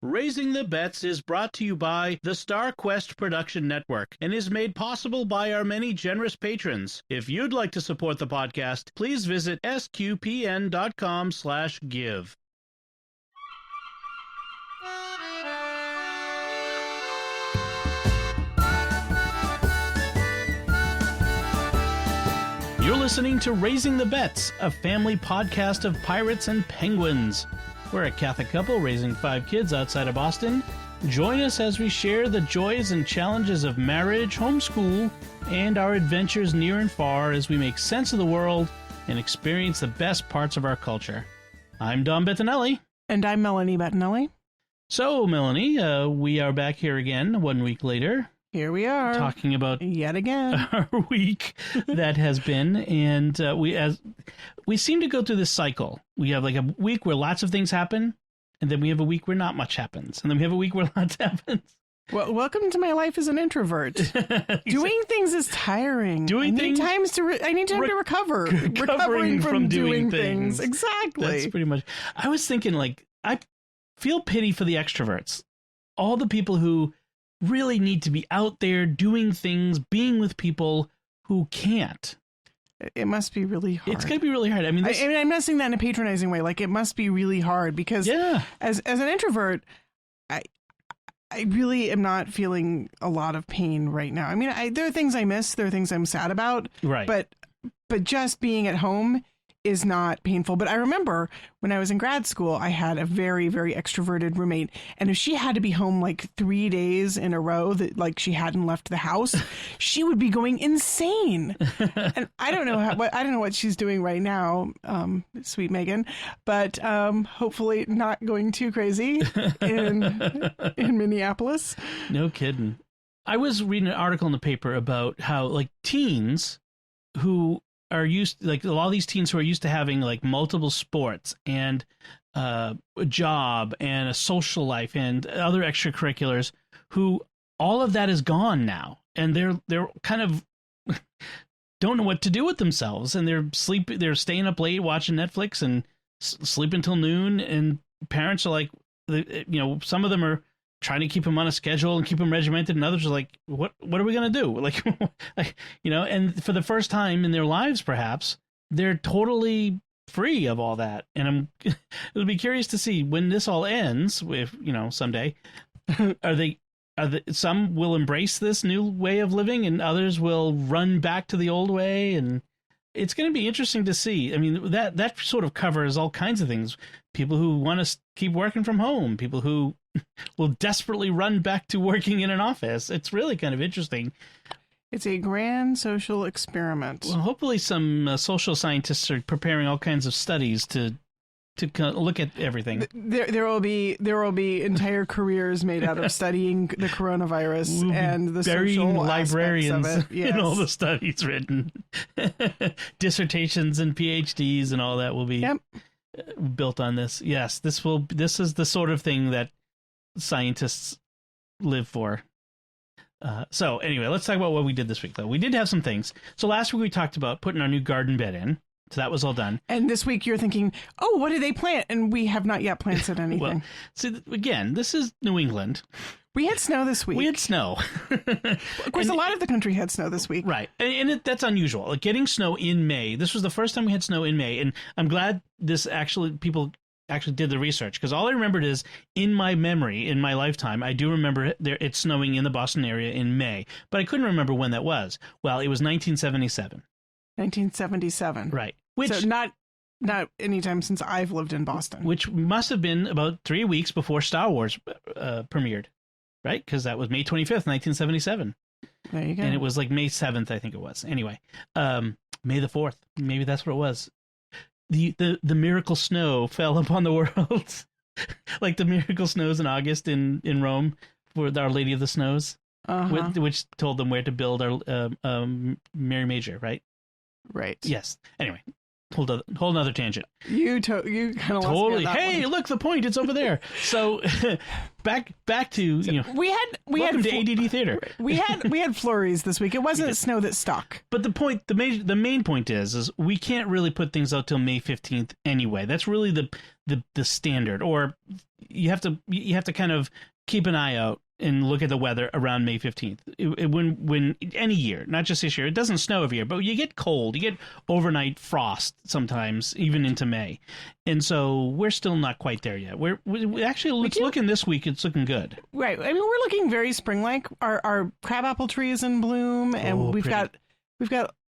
Raising the Bets is brought to you by the Star Quest Production Network and is made possible by our many generous patrons. If you'd like to support the podcast, please visit sqpn.com/give. You're listening to Raising the Bets, a family podcast of pirates and penguins. We're a Catholic couple raising 5 kids outside of Boston. Join us as we share the joys and challenges of marriage, homeschool, and our adventures near and far as we make sense of the world and experience the best parts of our culture. I'm Dom Bettinelli. And I'm Melanie Bettinelli. So, Melanie, we are back here again 1 week later. Here we are. Talking about yet again our week that has been. And we seem to go through this cycle. We have like a week where lots of things happen, and then we have a week where not much happens. And then we have a week where lots happens. Well, welcome to my life as an introvert. Doing things is tiring. I need time to recover. Recovering from doing things. Exactly. That's pretty much. I was thinking, like, I feel pity for the extroverts. All the people who really need to be out there doing things, being with people who can't. It must be really hard. It's going to be really hard. I mean, I'm not saying that in a patronizing way. Like, it must be really hard because as an introvert, I really am not feeling a lot of pain right now. I mean, there are things I miss. There are things I'm sad about. Right. But just being at home is not painful. But I remember when I was in grad school, I had a very, very extroverted roommate. And if she had to be home like 3 days in a row that like she hadn't left the house, she would be going insane. And I don't know what she's doing right now, sweet Megan, but hopefully not going too crazy in Minneapolis. No kidding. I was reading an article in the paper about how like teens who are used, like a lot of these teens who are used to having like multiple sports and a job and a social life and other extracurriculars, who all of that is gone now, and they're kind of don't know what to do with themselves, and they're staying up late watching Netflix and sleeping till noon, and parents are like, some of them are trying to keep them on a schedule and keep them regimented, and others are like, what are we going to do? Like, and for the first time in their lives, perhaps, they're totally free of all that. And it'll be curious to see when this all ends, if, someday, some will embrace this new way of living and others will run back to the old way. And it's going to be interesting to see. I mean, that sort of covers all kinds of things. People who want to keep working from home, people who will desperately run back to working in an office. It's really kind of interesting. It's a grand social experiment. Well, hopefully some social scientists are preparing all kinds of studies to look at everything. There will be entire careers made out of studying the coronavirus and the social librarians aspects of it. Yes. in all the studies written. Dissertations and PhDs and all that will be built on this. Yes, this is the sort of thing that scientists live for. So anyway, let's talk about what we did this week, though. We did have some things. So last week we talked about putting our new garden bed in. So that was all done. And this week you're thinking, oh, what did they plant? And we have not yet planted anything. Well, see, again, this is New England. We had snow this week. We had snow. Of course, a lot of the country had snow this week. Right. And that's unusual. Like getting snow in May. This was the first time we had snow in May. And I'm glad people actually did the research, because all I remembered is in my memory, in my lifetime, I do remember it's snowing in the Boston area in May, but I couldn't remember when that was. Well, it was 1977. 1977. Right. So not any time since I've lived in Boston. Which must have been about 3 weeks before Star Wars premiered, right? Because that was May 25th, 1977. There you go. And it was like May 7th, I think it was. Anyway, May the 4th. Maybe that's what it was. The miracle snow fell upon the world, like the miracle snows in August in Rome for Our Lady of the Snows, which told them where to build our Mary Major, right? Right. Yes. Anyway, whole nother tangent. You kind of Totally. Lost me on that Hey, one. look, the point. It's over there. So back to welcome to ADD theater. We had flurries this week. It wasn't snow that stuck. But the main point is we can't really put things out till May 15th anyway. That's really the standard. Or you have to kind of keep an eye out and look at the weather around May 15th. When any year, not just this year, it doesn't snow every year, but you get cold, you get overnight frost sometimes, even into May. And so we're still not quite there yet. We actually, it's looking this week, it's looking good. Right. I mean, we're looking very spring-like. Our crabapple tree is in bloom, and we've got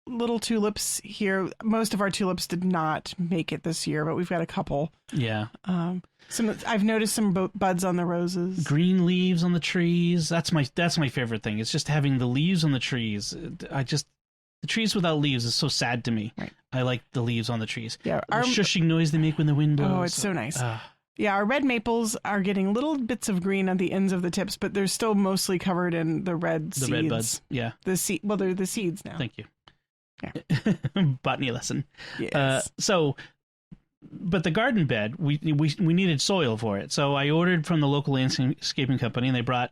little tulips here. Most of our tulips did not make it this year, but we've got a couple. Yeah. I've noticed some buds on the roses. Green leaves on the trees. That's my favorite thing. It's just having the leaves on the trees. The trees without leaves is so sad to me. Right. I like the leaves on the trees. Yeah. The shushing noise they make when the wind blows. Oh, it's so nice. Yeah, our red maples are getting little bits of green on the ends of the tips, but they're still mostly covered in the red seeds. The red buds. Yeah. They're the seeds now. Thank you. Yeah. Botany lesson. Yes. But the garden bed, we needed soil for it. So I ordered from the local landscaping company, and they brought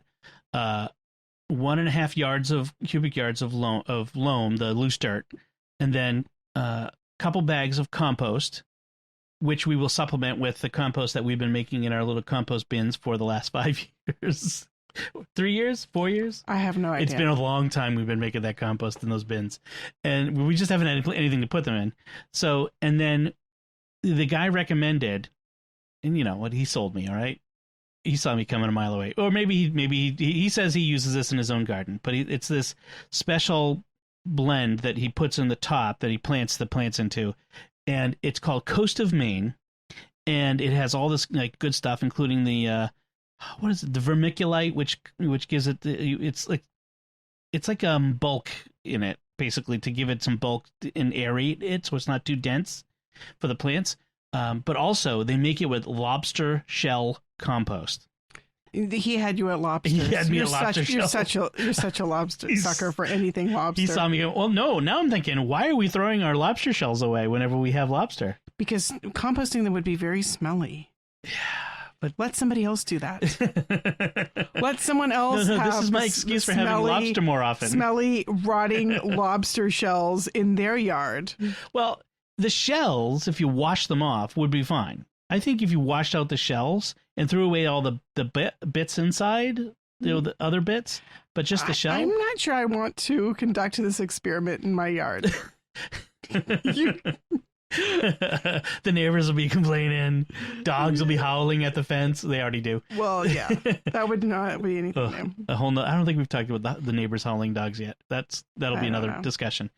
1.5 cubic yards of loam, the loose dirt, and then a couple bags of compost, which we will supplement with the compost that we've been making in our little compost bins for the last 5 years. 3 years? 4 years? I have no idea. It's been a long time we've been making that compost in those bins, and we just haven't had anything to put them in. So, and then the guy recommended, and you know what, he sold me, all right? He saw me coming a mile away. Or maybe he says he uses this in his own garden, but it's this special blend that he puts in the top that he plants the plants into, and it's called Coast of Maine, and it has all this like good stuff, including the what is it? The vermiculite, which gives it it's like bulk in it, basically, to give it some bulk and aerate it so it's not too dense for the plants. But also they make it with lobster shell compost. He had you at lobster. He had me at lobster shell. You're such a lobster sucker for anything lobster. He saw me go, well, no, now I'm thinking, why are we throwing our lobster shells away whenever we have lobster? Because composting them would be very smelly. Yeah. But let somebody else do that. Let someone else have this is my excuse for having lobster more often. Smelly, rotting lobster shells in their yard. Well, the shells, if you wash them off, would be fine. I think if you washed out the shells and threw away all the bits inside, the other bits, but just the shell. I'm not sure I want to conduct this experiment in my yard. The neighbors will be complaining. Dogs will be howling at the fence. They already do. Well, yeah, that would not be anything new. I don't think we've talked about the neighbors howling dogs yet. That'll be another discussion.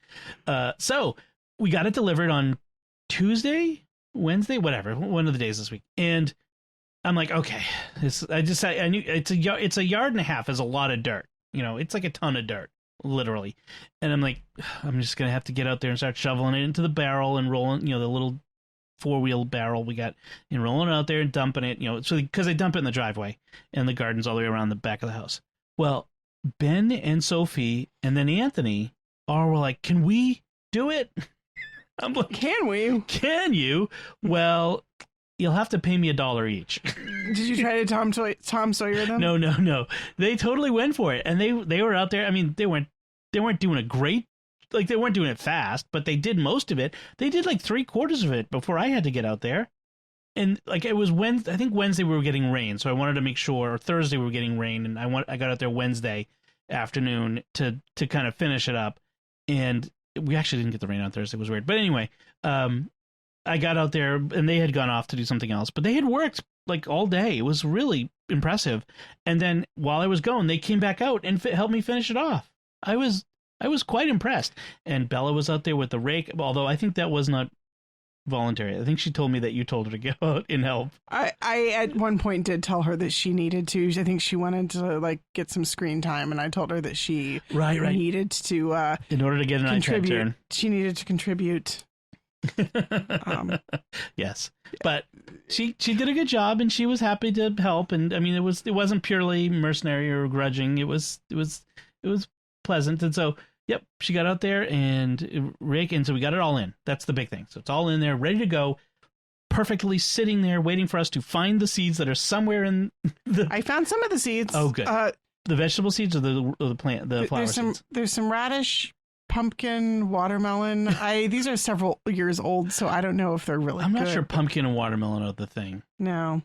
So we got it delivered on Tuesday, Wednesday, whatever, one of the days this week, and I'm like, okay, I knew it's a yard and a half is a lot of dirt. You know, it's like a ton of dirt. Literally. And I'm like, I'm just going to have to get out there and start shoveling it into the barrel and rolling, the little 4-wheel barrel we got, and rolling it out there and dumping it, so because I dump it in the driveway and the garden's all the way around the back of the house. Well, Ben and Sophie and then Anthony were like, can we do it? I'm like, can we? Can you? Well, you'll have to pay me $1 each. Did you try to Tom Sawyer them? No. They totally went for it, and they were out there. I mean, they weren't doing a great, like they weren't doing it fast, but they did most of it. They did like 3/4 of it before I had to get out there, and like it was Wednesday. I think Wednesday we were getting rain, so I wanted to make sure. Or Thursday we were getting rain, and I got out there Wednesday afternoon to kind of finish it up, and we actually didn't get the rain on Thursday. It was weird, but anyway. I got out there and they had gone off to do something else, but they had worked like all day. It was really impressive. And then while I was going, they came back out and helped me finish it off. I was quite impressed. And Bella was out there with the rake, although I think that was not voluntary. I think she told me that you told her to go out and help. I at one point did tell her that she needed to. I think she wanted to like get some screen time, and I told her that she needed to in order to get an iPad turn. She needed to contribute. Yes, but she did a good job, and she was happy to help. And I mean, it wasn't purely mercenary or grudging. It was pleasant. And so Yep, she got out there and rake, and so we got it all in. That's the big thing. So it's all in there, ready to go, perfectly sitting there, waiting for us to find the seeds that are somewhere in the. I found some of the seeds. Oh, good. The vegetable seeds or the plant, the flower seeds? There's some radish, pumpkin, watermelon. These are several years old, so I don't know if they're really. I'm not good. sure pumpkin and watermelon are the thing. No,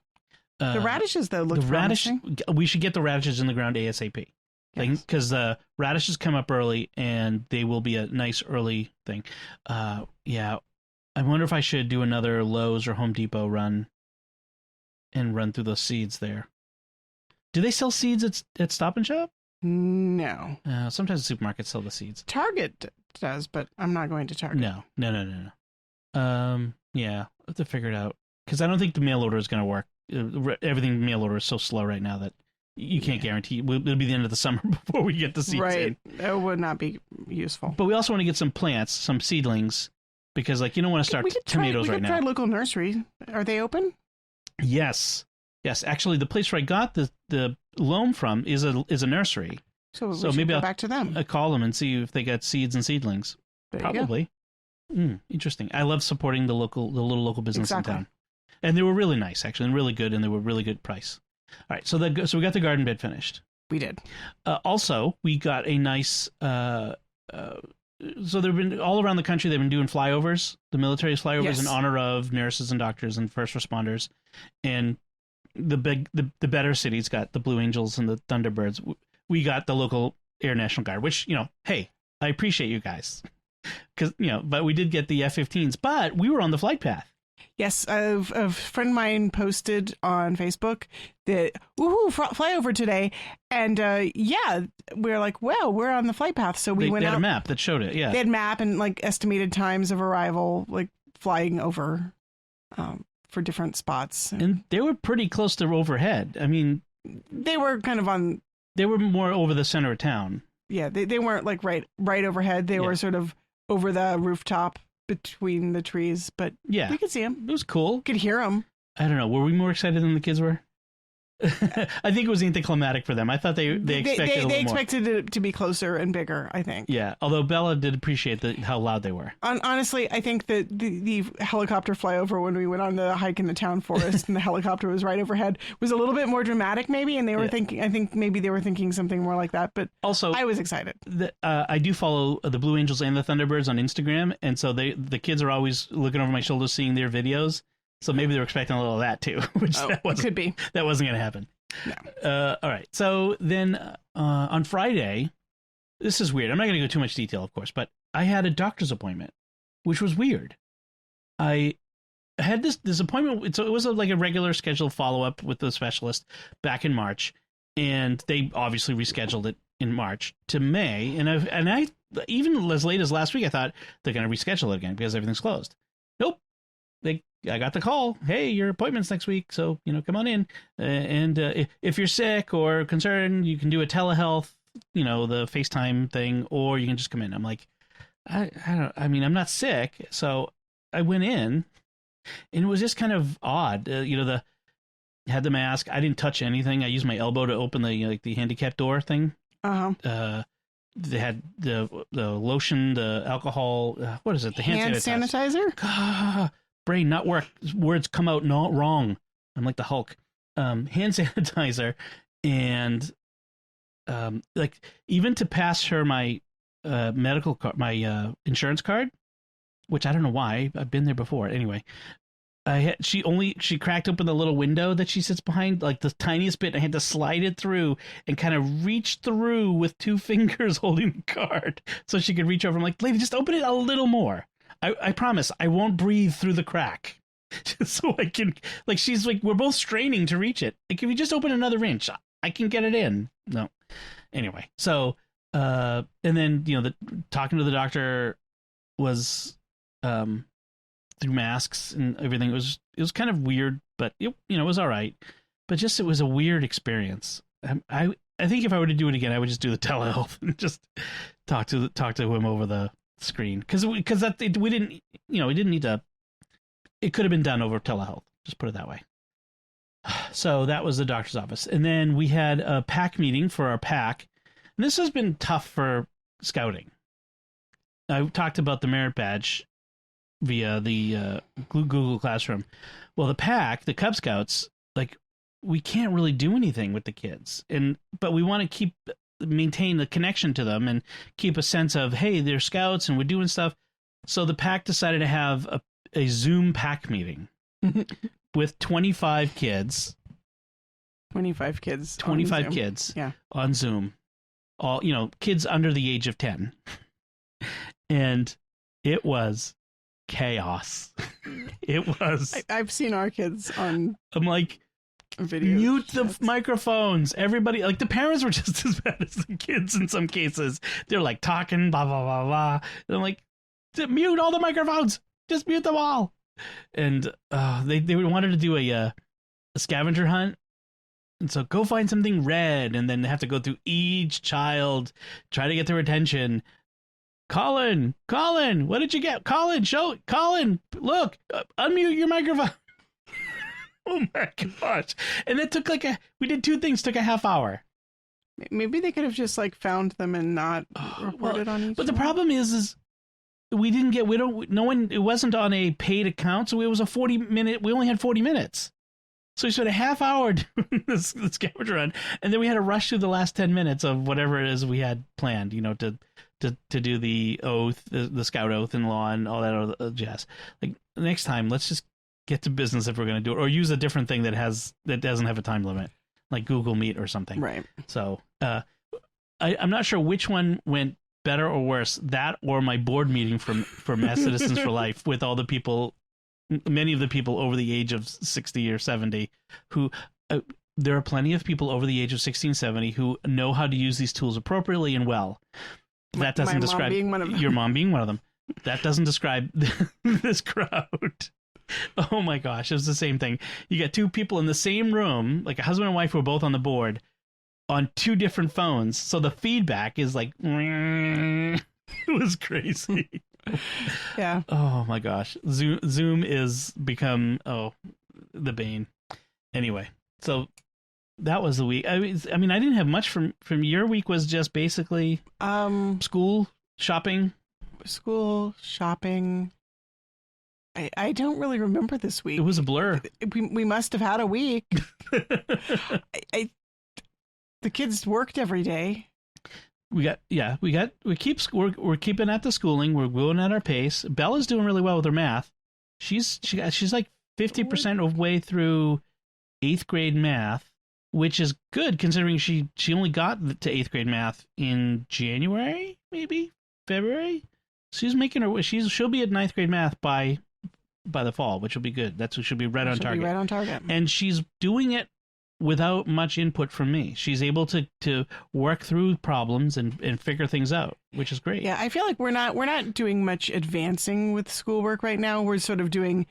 the radishes though look promising. We should get the radishes in the ground ASAP. Because the radishes come up early and they will be a nice early thing. Yeah, I wonder if I should do another Lowe's or Home Depot run and run through those seeds there. Do they sell seeds at Stop and Shop? No. Sometimes the supermarkets sell the seeds. Target does, but I'm not going to Target. No. Yeah, I'll have to figure it out. Because I don't think the mail order is going to work. Everything mail order is so slow right now that you can't guarantee. It'll be the end of the summer before we get the seeds in. It would not be useful. But we also want to get some plants, some seedlings, because you don't want to start tomatoes right now. We could try local nursery. Are they open? Yes. Actually, the place where I got the loam from is a nursery. So maybe I'll go back to them. I'll call them and see if they got seeds and seedlings. Probably. Interesting. I love supporting the little local business in town. And they were really nice, actually, and really good, and they were really good price. All right, so we got the garden bed finished. We did. Also, we got a nice. So they've been all around the country. They've been doing flyovers, the military flyovers in honor of nurses and doctors and first responders, and the better cities got the Blue Angels and the Thunderbirds. We got the local Air National Guard, which hey, I appreciate you guys, because but we did get the F-15s, but we were on the flight path. Yes, a friend of mine posted on Facebook that, woohoo, flyover today. And we're like, well, we're on the flight path. So we went out. They had a map that showed it, yeah. They had a map and estimated times of arrival, flying over for different spots. And they were pretty close to overhead. I mean, they were kind of on. They were more over the center of town. Yeah, they weren't right overhead. They were sort of over the rooftop. Between the trees, but we could see them. It was cool. Could hear them. I don't know. Were we more excited than the kids were? I think it was anticlimactic for them. I thought they expected they expected it to be closer and bigger, I think. Yeah, although Bella did appreciate how loud they were. Honestly, I think that the helicopter flyover when we went on the hike in the town forest and the helicopter was right overhead was a little bit more dramatic maybe, and they were thinking, I think maybe they were thinking something more like that, but also I was excited. I do follow the Blue Angels and the Thunderbirds on Instagram, and so the kids are always looking over my shoulder seeing their videos. So maybe they were expecting a little of that too, which could be. That wasn't going to happen. No. All right. So then on Friday, this is weird. I'm not going to go too much detail, of course, but I had a doctor's appointment, which was weird. I had this appointment. It was a regular scheduled follow-up with the specialist back in March, and they obviously rescheduled it in March to May. And I even as late as last week, I thought they're going to reschedule it again because everything's closed. Nope. I got the call. Hey, your appointment's next week, so come on in. And if you're sick or concerned, you can do a telehealth, the FaceTime thing, or you can just come in. I'm like, I don't. I mean, I'm not sick, so I went in, and it was just kind of odd. Had the mask. I didn't touch anything. I used my elbow to open the handicap door thing. They had the lotion, the alcohol. What is it? The hand sanitizer. Brain not work. Words come out not wrong. I'm like the Hulk. Hand sanitizer, and even to pass her my medical card, my insurance card, which I don't know why. I've been there before. Anyway, she cracked open the little window that she sits behind, the tiniest bit. And I had to slide it through and kind of reach through with 2 fingers holding the card so she could reach over. I'm like, lady, just open it a little more. I promise I won't breathe through the crack. Just so I can, she's like, we're both straining to reach it. If you just open another inch, I can get it in. No. Anyway, so, and then, talking to the doctor was, through masks and everything. It was kind of weird, but it was all right. But just, it was a weird experience. I think if I were to do it again, I would just do the telehealth and just talk to him over the screen, because we didn't need to. It could have been done over telehealth. Just put it that way. So that was the doctor's office, and then we had a pack meeting for our pack. And this has been tough for scouting I talked about the merit badge via the Google Classroom. Well, the pack, the Cub Scouts, like, we can't really do anything with the kids, but we want to maintain the connection to them and keep a sense of, hey, they're scouts and we're doing stuff. So the pack decided to have a Zoom pack meeting with 25 kids. 25 kids. 25 kids. Yeah. On Zoom. All, kids under the age of 10. And it was chaos. It was. I've seen our kids on. I'm like, videos. Mute the microphones. Everybody, like, the parents were just as bad as the kids in some cases. They're like talking, blah, blah, blah, blah. And I'm like, mute all the microphones. Just mute them all. And they wanted to do a scavenger hunt. And so go find something red, and then they have to go through each child, try to get their attention. Colin, what did you get? Colin, look, unmute your microphone. Oh my gosh. And it took we did two things, took a half hour. Maybe they could have just found them and not reported on each. But the problem is it wasn't on a paid account, so it was we only had 40 minutes. So we spent a half hour doing this scavenger run, and then we had to rush through the last 10 minutes of whatever it is we had planned, to do the oath, the scout oath and law and all that other jazz. Like, next time, let's just get to business if we're going to do it, or use a different thing that doesn't have a time limit, like Google Meet or something. Right. So I'm not sure which one went better or worse, that or my board meeting for Mass Citizens for Life with all the people, many of the people over the age of 60 or 70 who there are plenty of people over the age of 60 and 70 who know how to use these tools appropriately and well. That doesn't describe your mom being one of them. That doesn't describe this crowd. Oh my gosh, it was the same thing. You got two people in the same room, like a husband and wife who are both on the board on two different phones. So the feedback is like, it was crazy. Yeah. Oh my gosh. Zoom is become, the bane. Anyway, so that was the week. I mean, I didn't have much from your week. Was just basically school, shopping. I don't really remember this week. It was a blur. We must have had a week. The kids worked every day. We're keeping at the schooling. We're going at our pace. Bella's doing really well with her math. She's like 50% of way through 8th grade math, which is good considering she only got to 8th grade math in January, maybe February. She's she'll be at 9th grade math by the fall, which will be good. She'll be right on target. Be right on target. And she's doing it without much input from me. She's able to work through problems and figure things out, which is great. Yeah, I feel like we're not doing much advancing with schoolwork right now. We're sort of doing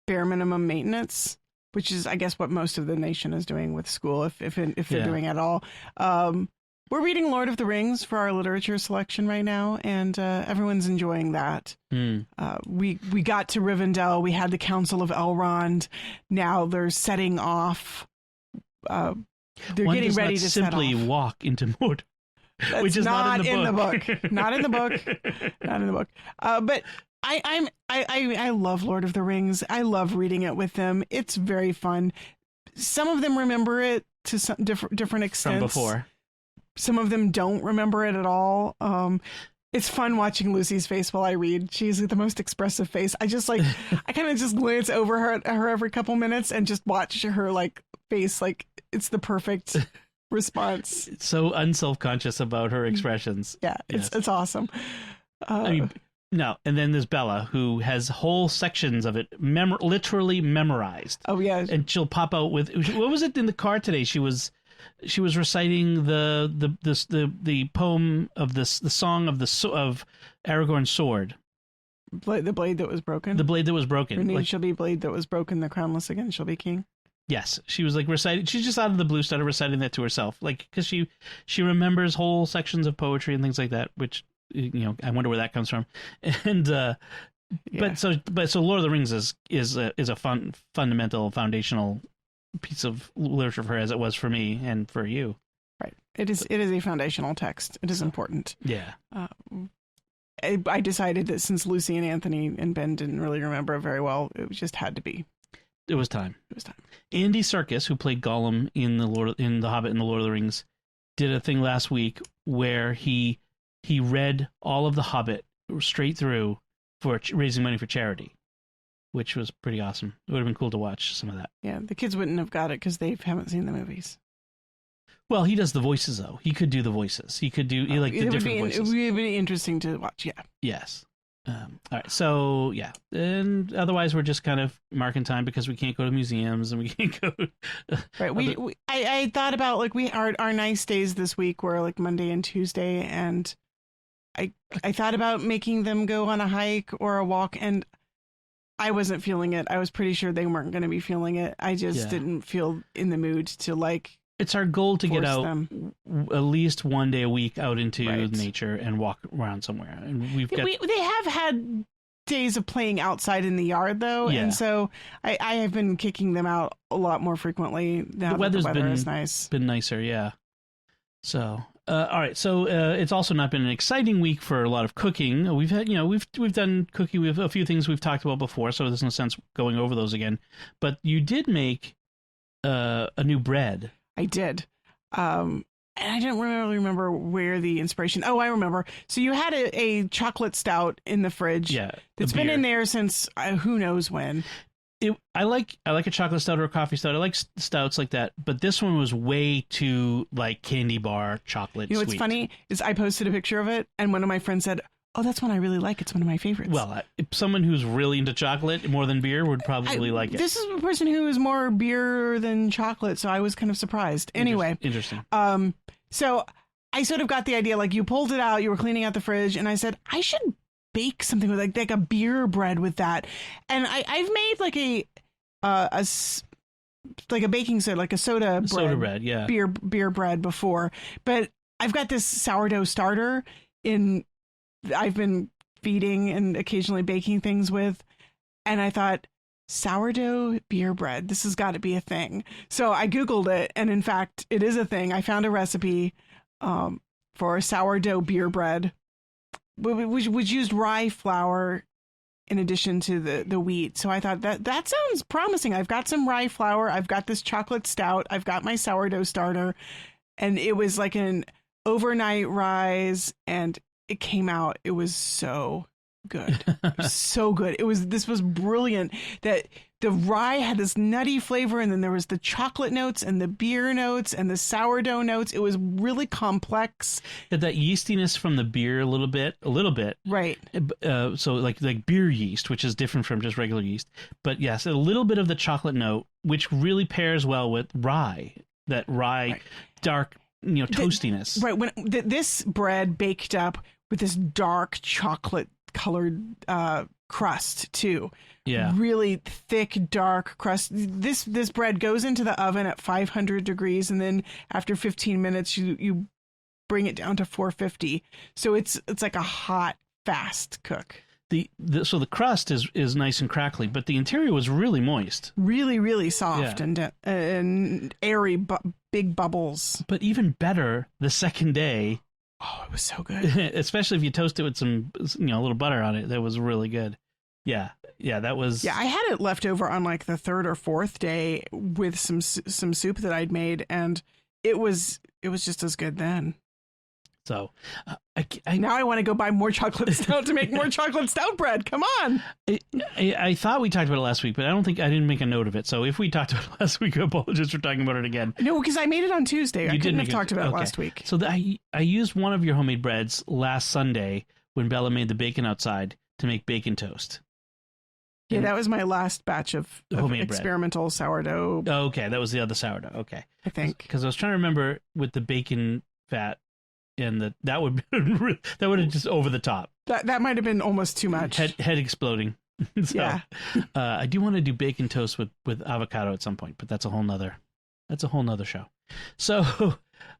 bare minimum maintenance, which is, I guess, what most of the nation is doing with school, if they're doing at all. We're reading Lord of the Rings for our literature selection right now, and everyone's enjoying that. We got to Rivendell. We had the Council of Elrond. Now they're setting off. They're getting ready to simply set off. Walk into Mordor, which is not in the book. Not in the book. Not in the book. But I love Lord of the Rings. I love reading it with them. It's very fun. Some of them remember it to some different extents. From before. Some of them don't remember it at all. It's fun watching Lucy's face while I read. She's the most expressive face. I kind of just glance over her every couple minutes and just watch her face. It's the perfect response. It's so unselfconscious about her expressions. Yeah, it's awesome. No, and then there's Bella, who has whole sections of it literally memorized. Oh yeah, and she'll pop out with, what was it in the car today? She was reciting the poem of the song of Aragorn's sword. The blade that was broken. The blade that was broken. Her name shall be blade that was broken. The crownless again shall be king. Yes, she was reciting. She's just out of the blue started reciting that to herself, because she remembers whole sections of poetry and things like that. Which I wonder where that comes from. And but so Lord of the Rings is a fundamental foundational piece of literature for her, as it was for me and for you. Right. It is a foundational text. It is important. Yeah. I decided that since Lucy and Anthony and Ben didn't really remember it very well, it just had to be. It was time. It was time. Andy Serkis, who played Gollum in The Hobbit and the Lord of the Rings, did a thing last week where he read all of The Hobbit straight through for raising money for charity, which was pretty awesome. It would have been cool to watch some of that. Yeah, the kids wouldn't have got it because they haven't seen the movies. Well, he does the voices, though. He could do the voices. He could do the different voices. It would be really interesting to watch, yeah. Yes. All right, so yeah, and otherwise we're just kind of marking time because we can't go to museums and we can't go. Right. I thought about like our nice days this week were like Monday and Tuesday, and I thought about making them go on a hike or a walk, and I wasn't feeling it. I was pretty sure they weren't going to be feeling it. I just didn't feel in the mood to like. It's our goal to get out at least one day a week out into nature and walk around somewhere. And they have had days of playing outside in the yard though, and so I have been kicking them out a lot more frequently now. The weather is nice. Been nicer, yeah. So all right, so it's also not been an exciting week for a lot of cooking. We've had we've done cooking. We have a few things we've talked about before, so there's no sense going over those again. But you did make a new bread. I did. And I don't really remember where the inspiration. Oh, I remember. So you had a chocolate stout in the fridge. Yeah. That's been in there since who knows when. I like a chocolate stout or a coffee stout. I like stouts like that. But this one was way too like candy bar chocolate. What's funny is I posted a picture of it and one of my friends said, "Oh, that's one I really like. It's one of my favorites." Well, someone who's really into chocolate more than beer would probably like it. This is a person who is more beer than chocolate, so I was kind of surprised. Anyway. Interesting. So I sort of got the idea, like you pulled it out, you were cleaning out the fridge, and I said, I should bake something with like a beer bread with that. And I've made like a baking soda, like a soda bread, yeah. Beer bread before. But I've got this sourdough starter I've been feeding and occasionally baking things with. And I thought, sourdough beer bread, this has got to be a thing. So I Googled it. And in fact, it is a thing. I found a recipe for sourdough beer bread, which used rye flour in addition to the wheat. So I thought that sounds promising. I've got some rye flour. I've got this chocolate stout. I've got my sourdough starter. And it was like an overnight rise, and it came out. It was so good. It was so good. This was brilliant. That the rye had this nutty flavor, and then there was the chocolate notes and the beer notes and the sourdough notes. It was really complex. Had that yeastiness from the beer a little bit. Right. So like beer yeast, which is different from just regular yeast. But yes, a little bit of the chocolate note, which really pairs well with rye. That rye, dark, toastiness. Right. When this bread baked up with this dark chocolate colored crust too. Yeah. Really thick, dark crust. This bread goes into the oven at 500 degrees, and then after 15 minutes you bring it down to 450. So it's like a hot, fast cook. So the crust is nice and crackly, but the interior was really moist. Really, really soft and airy, big bubbles. But even better, the second day. Oh, it was so good. Especially if you toast it with some, a little butter on it. That was really good. Yeah, that was. Yeah, I had it left over on like the third or fourth day with some soup that I'd made, and it was just as good then. So now I want to go buy more chocolate stout to make more chocolate stout bread. Come on. I thought we talked about it last week, but I didn't make a note of it. So if we talked about it last week, I apologize for talking about it again. No, because I made it on Tuesday. I couldn't have talked about it last week. So I used one of your homemade breads last Sunday when Bella made the bacon outside to make bacon toast. Yeah, that was my last batch of homemade experimental bread. Sourdough. Oh, okay, that was the other sourdough. Okay. I think. Because I was trying to remember with the bacon fat. And that would have just over the top. That might have been almost too much. Head exploding. So, yeah. I do want to do bacon toast with avocado at some point, but that's a whole nother show. So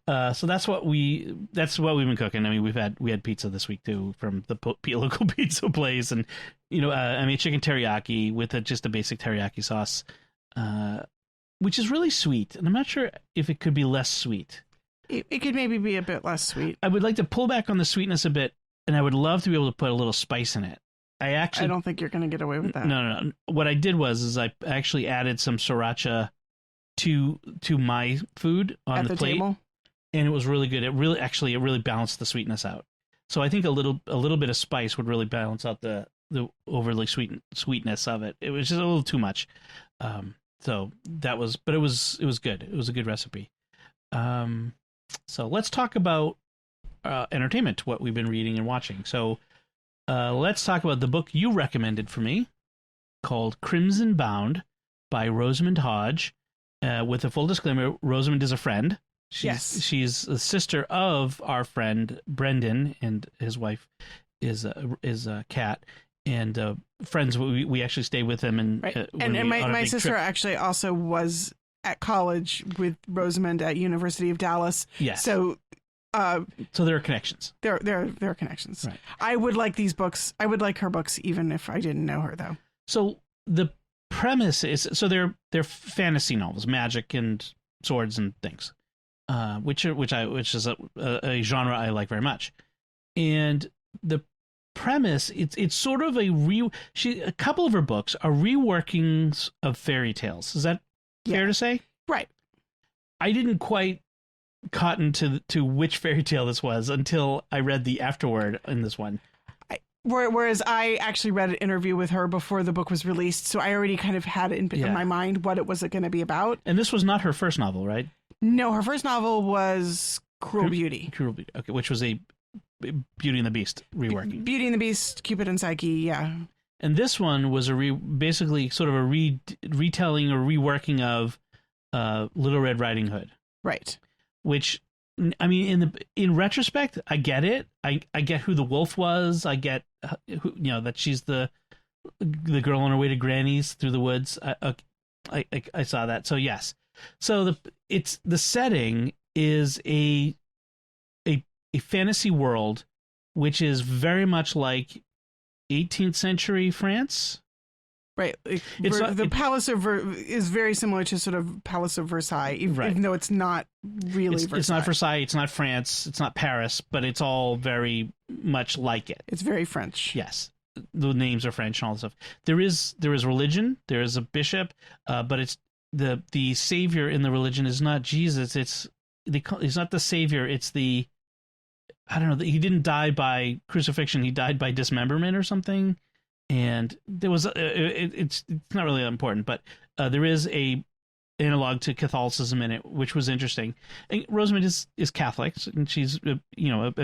that's what we've been cooking. I mean, we had pizza this week too from the local pizza place, and I made chicken teriyaki with just a basic teriyaki sauce, which is really sweet, and I'm not sure if it could be less sweet. It could maybe be a bit less sweet. I would like to pull back on the sweetness a bit and I would love to be able to put a little spice in it. I don't think you're going to get away with that. No. What I did was I actually added some sriracha to my food on At the plate, table? and it was really good. It really balanced the sweetness out. So I think a little bit of spice would really balance out the overly sweetness of it. It was just a little too much. So that was, but it was good. It was a good recipe. So let's talk about entertainment, what we've been reading and watching. So let's talk about the book you recommended for me, called Crimson Bound by Rosamund Hodge. With a full disclaimer, Rosamund is a friend. She's the sister of our friend Brendan, and his wife is Kat, and friends. We actually stayed with them, and right. And my sister actually also was at college with Rosamund at University of Dallas. Yes. So there are connections. There are connections. Right. I would like these books. I would like her books, even if I didn't know her, though. So the premise is, they're fantasy novels, magic and swords and things, which is a genre I like very much. And the premise, it's sort of a couple of her books are reworkings of fairy tales. Is that fair to say? Right. I didn't quite cotton to which fairy tale this was until I read the afterword in this one. Whereas I actually read an interview with her before the book was released, so I already kind of had it in my mind what it was going to be about. And this was not her first novel, right? No, her first novel was Cruel Beauty. Cruel Beauty, okay, which was a Beauty and the Beast reworking. Beauty and the Beast, Cupid and Psyche, yeah. And this one was basically sort of a retelling or reworking of Little Red Riding Hood. Right. Which, I mean, in retrospect, I get it. I get who the wolf was. I get that she's the girl on her way to Granny's through the woods. I saw that. So yes. So the setting is a fantasy world, which is very much like 18th century France. Right. The Palace of is very similar to sort of Palace of Versailles, even though it's not really Versailles. It's not Versailles, it's not France, it's not Paris, but it's all very much like it. It's very French. Yes. The names are French and all this stuff. There is religion, there is a bishop, but it's the savior in the religion is not Jesus, he's not the savior, it's I don't know, he didn't die by crucifixion, he died by dismemberment or something. And there was it's not really important, but there is a analog to Catholicism in it, which was interesting. And Rosamund is Catholic, and she's a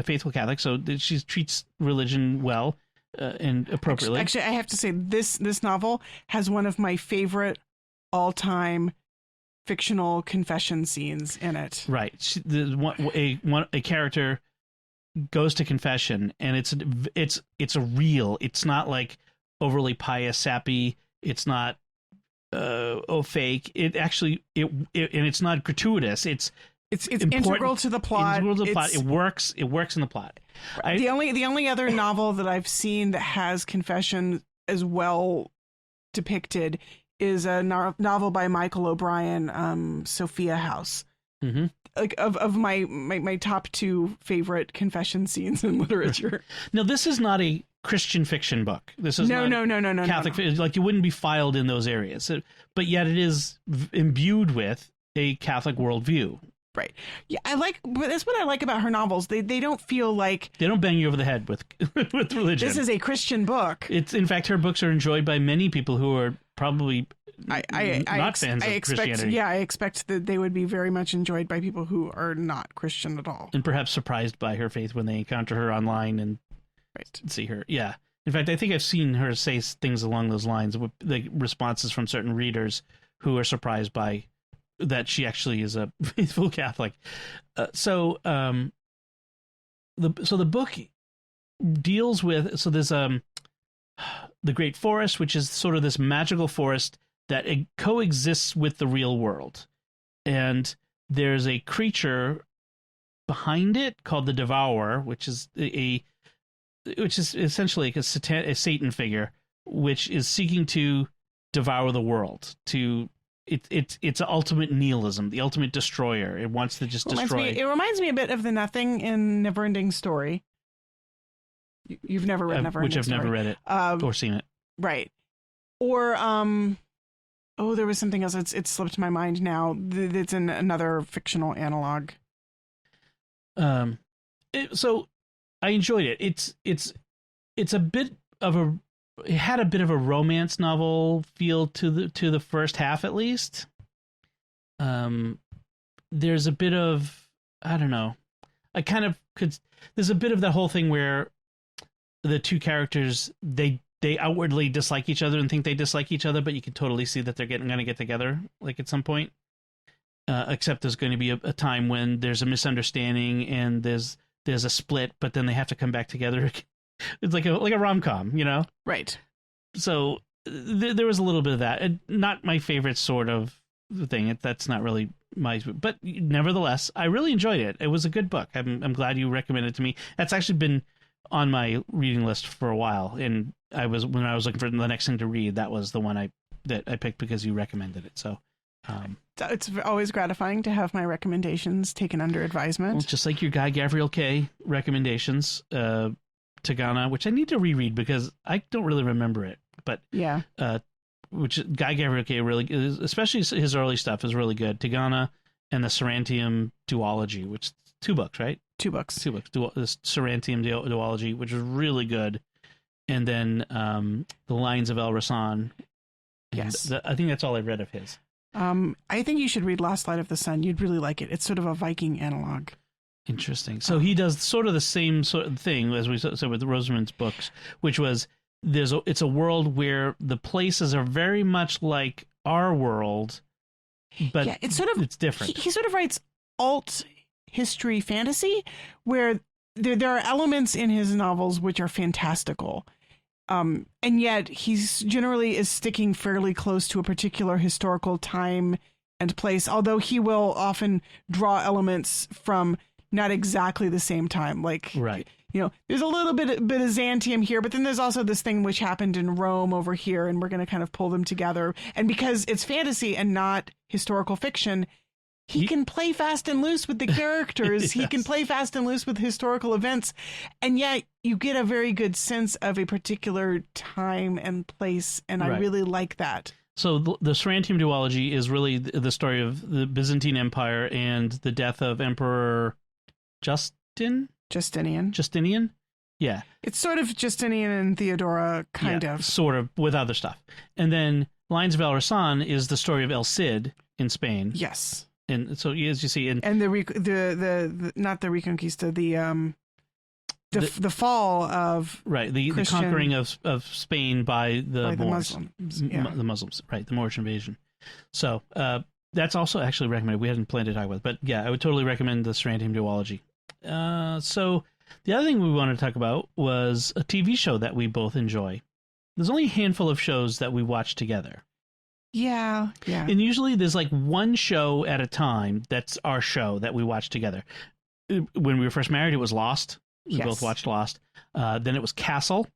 faithful Catholic, so she treats religion well and appropriately. Actually, I have to say this novel has one of my favorite all-time fictional confession scenes in it. Right, a character goes to confession, and it's a real. It's not like overly pious, sappy. It's not fake. It actually and it's not gratuitous. It's integral to the plot. Integral to the plot. It works. It works in the plot. The only other novel that I've seen that has confession as well depicted is a novel by Michael O'Brien, Sophia House. Mm-hmm. Like of my top two favorite confession scenes in literature. Now, this is not a Christian fiction book. This is no Catholic. No. Like, you wouldn't be filed in those areas, but yet it is imbued with a Catholic worldview. Right. Yeah, that's what I like about her novels. They don't feel like they don't bang you over the head with religion. This is a Christian book. It's, in fact, her books are enjoyed by many people who are probably not fans of Christianity. Yeah, I expect that they would be very much enjoyed by people who are not Christian at all, and perhaps surprised by her faith when they encounter her online and see her. Yeah. In fact, I think I've seen her say things along those lines, with the responses from certain readers who are surprised by that she actually is a faithful Catholic. So the book deals with, there's the Great Forest, which is sort of this magical forest that it coexists with the real world, and there's a creature behind it called the Devourer, which is essentially like a Satan figure, which is seeking to devour the world. It's ultimate nihilism, the ultimate destroyer. It wants to just destroy. It reminds me a bit of the Nothing in Neverending Story. You've never read Never which Ending I've Story. never read it or seen it. Right. Or there was something else. It's slipped my mind now. It's in another fictional analog. So I enjoyed it. It's a bit of a, it had a bit of a romance novel feel to the first half, at least. There's a bit of, I don't know, I kind of could, there's a bit of that whole thing where the two characters, they outwardly dislike each other and think they dislike each other, but you can totally see that they're going to get together, like, at some point. Except there's going to be a time when there's a misunderstanding and there's a split, but then they have to come back together. It's like a rom-com, you know? Right. So there was a little bit of that. Not my favorite sort of thing. That's not really my, but nevertheless, I really enjoyed it. It was a good book. I'm glad you recommended it to me. That's actually been on my reading list for a while, and when I was looking for the next thing to read, that was the one that I picked because you recommended it. So it's always gratifying to have my recommendations taken under advisement. Well, just like your Guy Gavriel Kay recommendations, Tagana, which I need to reread because I don't really remember it, but yeah, which Guy Gavriel Kay really, especially his early stuff, is really good. Tagana and the Sorantium Duology, which 2 books, right? 2 books. 2 books. This Sorantium Duology, which is really good, and then the Lines of El Rasan. Yes, I think that's all I read of his. I think you should read Last Light of the Sun. You'd really like it. It's sort of a Viking analog. Interesting. So he does sort of the same sort of thing as we said with Rosamund's books, which was it's a world where the places are very much like our world, but yeah, it's different. He sort of writes alt history fantasy where there are elements in his novels which are fantastical. And yet he's generally is sticking fairly close to a particular historical time and place, although he will often draw elements from not exactly the same time. Like, right. You know, there's a little bit of Xantium here, but then there's also this thing which happened in Rome over here, and we're going to kind of pull them together. And because it's fantasy and not historical fiction, he can play fast and loose with the characters. Yes. He can play fast and loose with historical events. And yet you get a very good sense of a particular time and place. And I really like that. So the Sorantium Duology is really the story of the Byzantine Empire and the death of Emperor Justinian? Yeah. It's sort of Justinian and Theodora, kind of. Sort of, with other stuff. And then Lines of El Rasan is the story of El Cid in Spain. Yes. And so, as you see, and the not the Reconquista, the fall of the conquering of Spain by the Moors, Muslims, the Muslims, right? The Moorish invasion. So that's also actually recommended. We hadn't planned to talk about it, but yeah, I would totally recommend the Sorantium Duology. So the other thing we wanted to talk about was a TV show that we both enjoy. There's only a handful of shows that we watch together. Yeah. And usually there's like one show at a time that's our show that we watch together. When we were first married, it was Lost. We both watched Lost. Then it was Castle.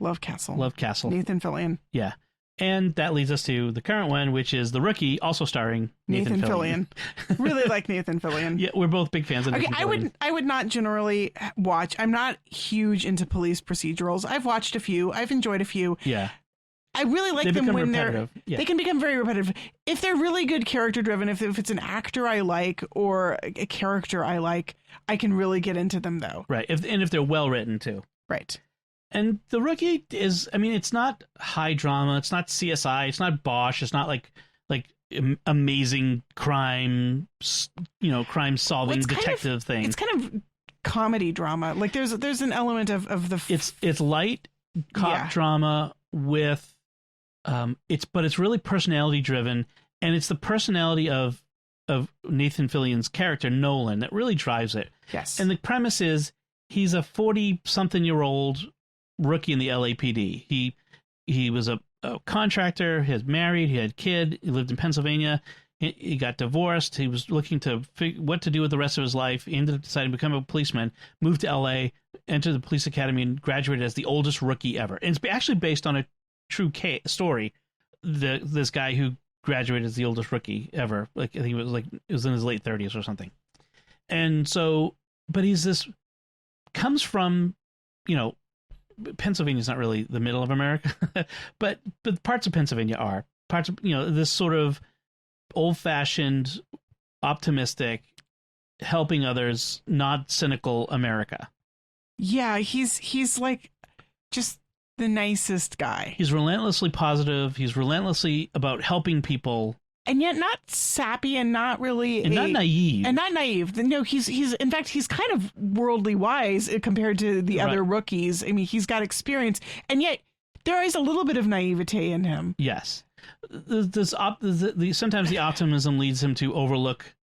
Love Castle. Nathan Fillion. Yeah. And that leads us to the current one, which is The Rookie, also starring Nathan Fillion. Really like Nathan Fillion. Yeah, we're both big fans of Nathan Fillion. I would not generally watch. I'm not huge into police procedurals. I've watched a few. I've enjoyed a few. Yeah. I really like them when they can become very repetitive. If they're really good character driven, if it's an actor I like or a character I like, I can really get into them though. Right. If they're well written too. Right. And The Rookie is, I mean, it's not high drama. It's not CSI. It's not Bosch. It's not like amazing crime, crime solving detective thing. It's kind of comedy drama. Like there's an element of the. It's light cop drama with. It's really personality driven, and it's the personality of Nathan Fillion's character Nolan that really drives it. Yes. And the premise is he's a 40-something-year-old rookie in the LAPD. He was a contractor. He was married. He had a kid. He lived in Pennsylvania. He got divorced. He was looking to figure what to do with the rest of his life. He ended up deciding to become a policeman. Moved to LA, entered the police academy, and graduated as the oldest rookie ever. And it's actually based on a true story. This guy who graduated as the oldest rookie ever, I think it was in his late 30s or something. And so, but comes from Pennsylvania's not really the middle of America, but parts of Pennsylvania are parts of, this sort of old-fashioned, optimistic, helping others, not cynical America. Yeah, he's like just the nicest guy. He's relentlessly positive. He's relentlessly about helping people. And yet not sappy and not really not naive. And not naive. No, he's in fact he's kind of worldly wise compared to the other rookies. I mean, he's got experience, and yet there is a little bit of naivete in him. Yes. Sometimes the optimism leads him to overlook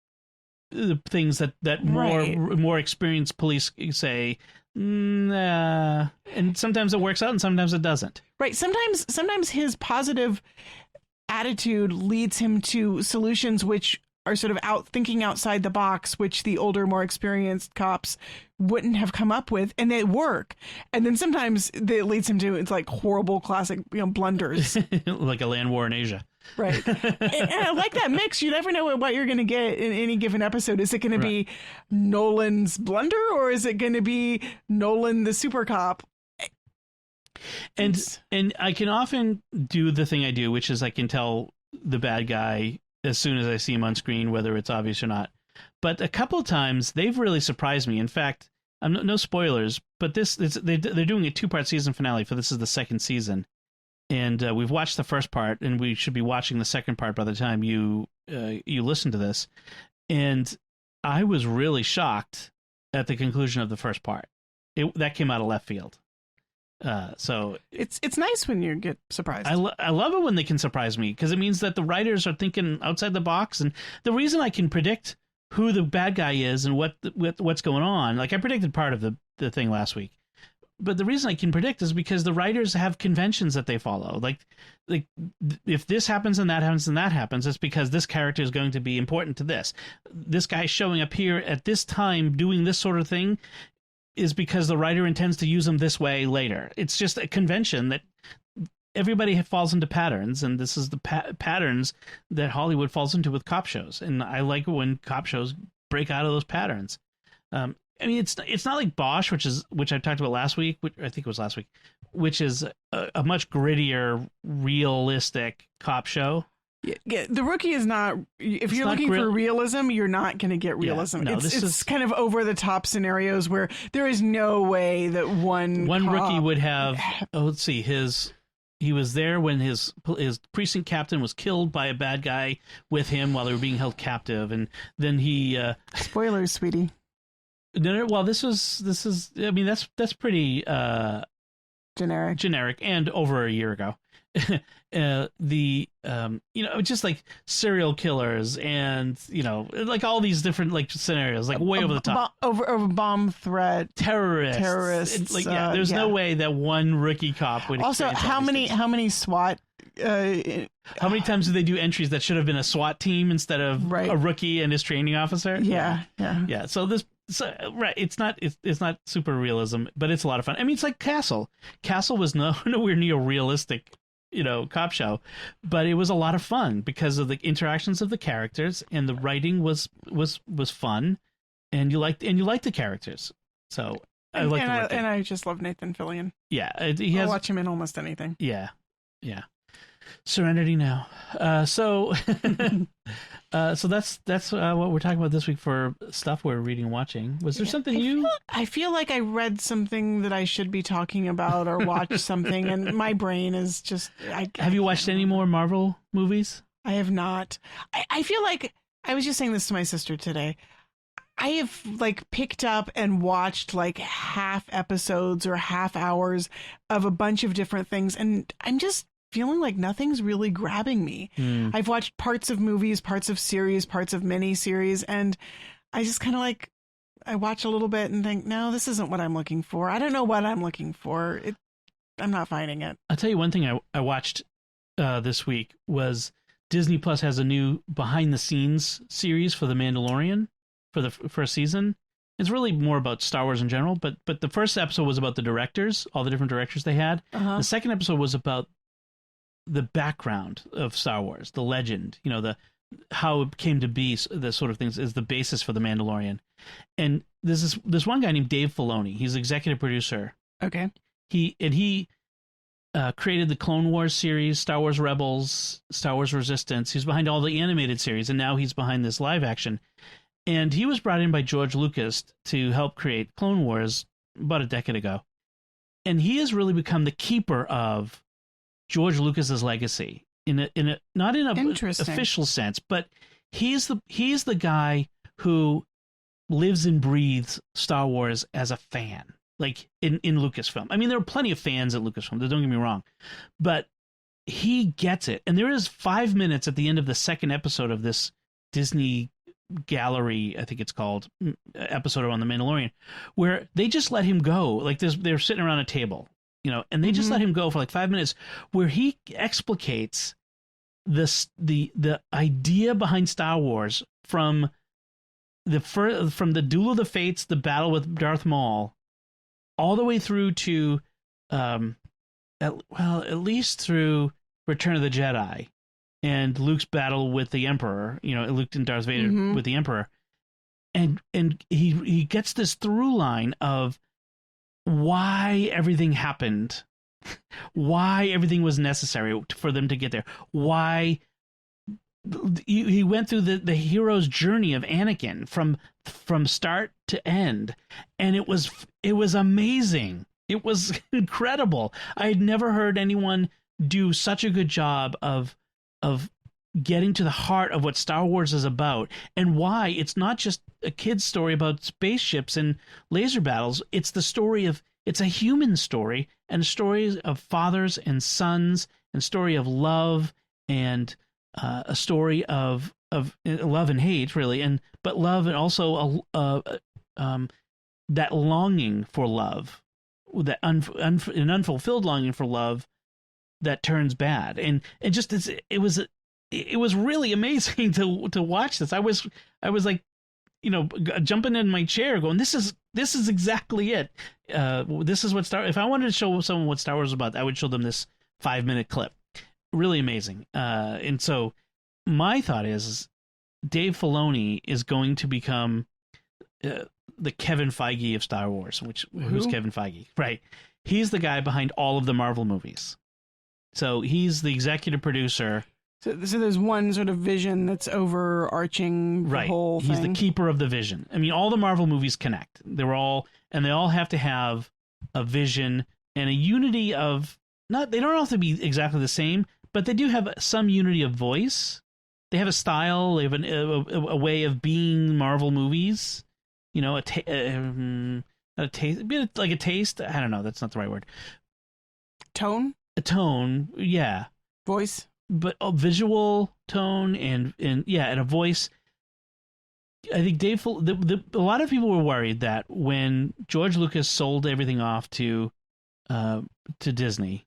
the things that more experienced police say, nah. And sometimes it works out and sometimes it doesn't. Right. Sometimes his positive attitude leads him to solutions which are sort of thinking outside the box, which the older, more experienced cops wouldn't have come up with, and they work. And then sometimes it leads him to it's like horrible classic blunders, like a land war in Asia. Right. and I like that mix. You never know what you're going to get in any given episode. Is it going to be Nolan's blunder, or is it going to be Nolan the super cop? And I can often do the thing I do, which is I can tell the bad guy as soon as I see him on screen, whether it's obvious or not. But a couple of times they've really surprised me. In fact, no spoilers, but they're doing a 2-part season finale for this is the second season, and we've watched the first part, and we should be watching the second part by the time you listen to this. And I was really shocked at the conclusion of the first part. That came out of left field. So it's nice when you get surprised. I love it when they can surprise me, because it means that the writers are thinking outside the box. And the reason I can predict who the bad guy is and what's going on, like I predicted part of the thing last week, but the reason I can predict is because the writers have conventions that they follow. Like if this happens and that happens and that happens, it's because this character is going to be important to this. This guy showing up here at this time doing this sort of thing is because the writer intends to use them this way later. It's just a convention that everybody falls into patterns, and this is the patterns that Hollywood falls into with cop shows. And I like when cop shows break out of those patterns. I mean, it's not like Bosch, which I talked about last week, which I think it was last week, which is a much grittier, realistic cop show. Yeah, The Rookie is not. If you're looking for realism, you're not going to get realism. Yeah, no, it's kind of over the top scenarios where there is no way that one rookie would have. Oh, let's see. He was there when his precinct captain was killed by a bad guy with him while they were being held captive, and then he. Spoilers, sweetie. No, well, this is. I mean, that's pretty generic, and over a year ago. Just like serial killers and like all these different like scenarios, like way over the top, over bomb threat, terrorists. There's no way that one rookie cop would. Also, how many SWAT? How many times do they do entries that should have been a SWAT team instead of a rookie and his training officer? Yeah. So it's not super realism, but it's a lot of fun. I mean, it's like Castle. Castle was nowhere near realistic, cop show, but it was a lot of fun because of the interactions of the characters, and the writing was fun, and you liked the characters. So I just love Nathan Fillion. Yeah, I'll watch him in almost anything. Yeah. Serenity Now. So that's what we're talking about this week for stuff we're reading and watching. Was there something I feel like I read something that I should be talking about or watch something, and my brain is just. Have you watched any more Marvel movies? I have not. I feel like I was just saying this to my sister today. I have picked up and watched half episodes or half hours of a bunch of different things, and I'm just feeling like nothing's really grabbing me. I've watched parts of movies, parts of series, parts of mini-series, and I just kind of I watch a little bit and think, no, this isn't what I'm looking for. I don't know what I'm looking for. I'm not finding it. I'll tell you one thing I watched this week was Disney Plus has a new behind-the-scenes series for The Mandalorian for the first season. It's really more about Star Wars in general, but the first episode was about the directors, all the different directors they had. The second episode was about the background of Star Wars, the legend, how it came to be, the sort of things is the basis for The Mandalorian. And there's this one guy named Dave Filoni. He's executive producer. Okay. he created the Clone Wars series, Star Wars Rebels, Star Wars Resistance. He's behind all the animated series, and now he's behind this live action. And he was brought in by George Lucas to help create Clone Wars about a decade ago. And he has really become the keeper of George Lucas's legacy not in a official sense, but he's the guy who lives and breathes Star Wars as a fan, like in Lucasfilm. I mean, there are plenty of fans at Lucasfilm, don't get me wrong, but he gets it. And there is 5 minutes at the end of the second episode of this Disney Gallery, I think it's called, episode on The Mandalorian, where they just let him go. Like they're sitting around a table, and they just let him go for like 5 minutes, where he explicates the idea behind Star Wars from the Duel of the Fates, the battle with Darth Maul, all the way through to at least through Return of the Jedi and Luke's battle with the Emperor, Luke and Darth Vader with the Emperor. And he gets this through line of why everything happened, why everything was necessary for them to get there, why he went through the hero's journey of Anakin from start to end, and it was amazing. It was incredible. I had never heard anyone do such a good job of getting to the heart of what Star Wars is about, and why it's not just a kid's story about spaceships and laser battles. It's a human story, and stories of fathers and sons, and story of love, and a story of love and hate, really, but love, and also that longing for love, that an unfulfilled longing for love that turns bad, and it was really amazing to watch this. I was like, jumping in my chair, going, this is exactly it. This is what if I wanted to show someone what Star Wars was about, I would show them this 5-minute clip. Really amazing. And so my thought is Dave Filoni is going to become the Kevin Feige of Star Wars. Who's Kevin Feige? Right. He's the guy behind all of the Marvel movies. So he's the executive producer. So there's one sort of vision that's overarching the whole thing. He's the keeper of the vision. I mean, all the Marvel movies connect. They all have to have a vision and a unity of they don't have to be exactly the same, but they do have some unity of voice. They have a style. They have a way of being Marvel movies. A taste, like a taste. I don't know. That's not the right word. Tone. A tone. Yeah. Voice. But visual tone and a voice. I think a lot of people were worried that when George Lucas sold everything off to Disney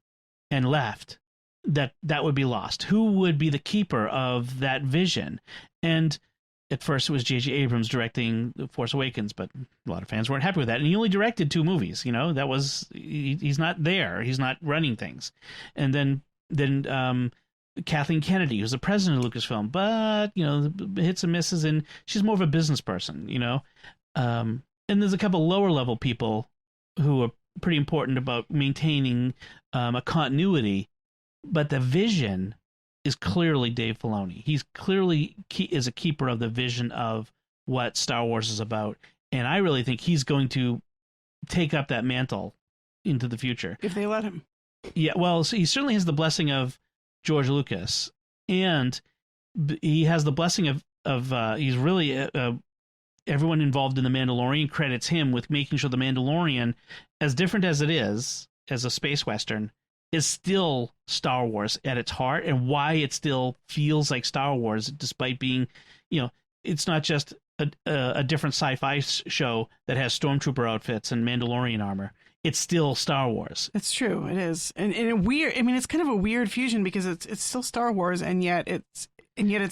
and left, that would be lost. Who would be the keeper of that vision? And at first it was J.J. Abrams directing The Force Awakens, but a lot of fans weren't happy with that. And he only directed 2 movies. That was he's not there. He's not running things. And then Kathleen Kennedy, who's the president of Lucasfilm, but hits and misses, and she's more of a business person, and there's a couple lower level people who are pretty important about maintaining a continuity, but the vision is clearly Dave Filoni. He's clearly is a keeper of the vision of what Star Wars is about, and I really think he's going to take up that mantle into the future if they let him. Yeah, well, so he certainly has the blessing of George Lucas, and he has the blessing of he's really everyone involved in The Mandalorian credits him with making sure The Mandalorian, as different as it is as a space western, is still Star Wars at its heart, and why it still feels like Star Wars despite being, it's not just a different sci-fi show that has stormtrooper outfits and Mandalorian armor. It's still Star Wars. It's true. It is. And it's kind of a weird fusion because it's still Star Wars, and yet it's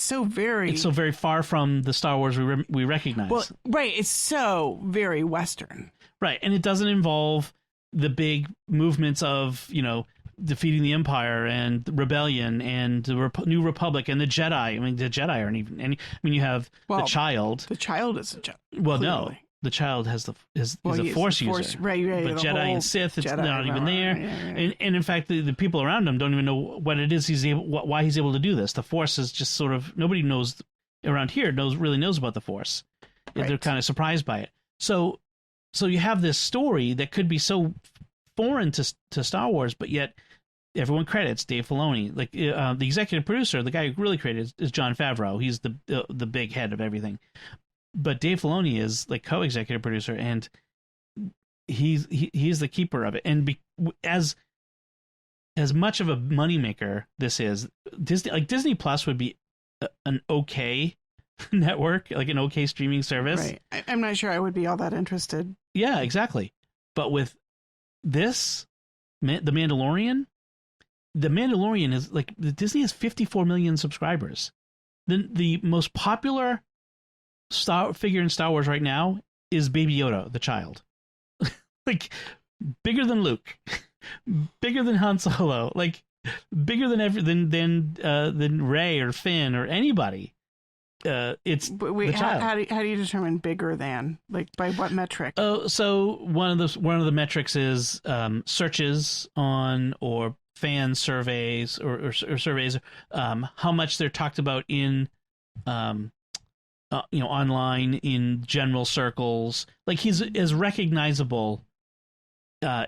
so very... It's so very far from the Star Wars we recognize. Well, right. It's so very Western. Right. And it doesn't involve the big movements of, defeating the Empire and the Rebellion and the New Republic and the Jedi. I mean, the Jedi aren't even... you have the Child. The Child is a Jedi. Well, clearly. the child is a he's Force the user, right, but the Jedi whole and Sith, it's Jedi, not even there. yeah. And in fact, the people around him don't even know what it is why he's able to do this. The Force is just sort of, nobody knows around here really knows about the Force. Right. They're kind of surprised by it. So you have this story that could be so foreign to Star Wars, but yet everyone credits Dave Filoni. Like the executive producer, the guy who really created is Jon Favreau. He's the big head of everything. But Dave Filoni is like co-executive producer, and he's the keeper of it. And as much of a moneymaker this is, Disney Plus would be an okay network, like an okay streaming service. Right. I'm not sure I would be all that interested. Yeah, exactly. But with this, the Mandalorian is like, Disney has 54 million subscribers. The most popular figure in Star Wars right now is Baby Yoda, the child. Like, bigger than Luke, bigger than Han Solo, like bigger than Rey or Finn or anybody. It's wait, the child. How do you determine bigger than? Like, by what metric? Oh, so one of the metrics is searches on, or fan surveys or surveys, how much they're talked about in online, in general circles. Like, he's as recognizable